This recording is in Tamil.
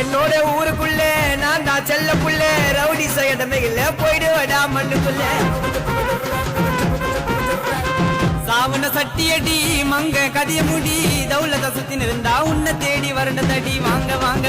என்னோட ஊருக்குள்ள நான் தான் செல்ல புள்ள ரவுடி சைடமே இல்ல போயிடுவடா மண்ணுக்குள்ள சாவன சட்டியடி மங்க கதிய முடி தௌலத சுத்தி இருந்தா உன்னை தேடி வரண்ட தடி வாங்க வாங்க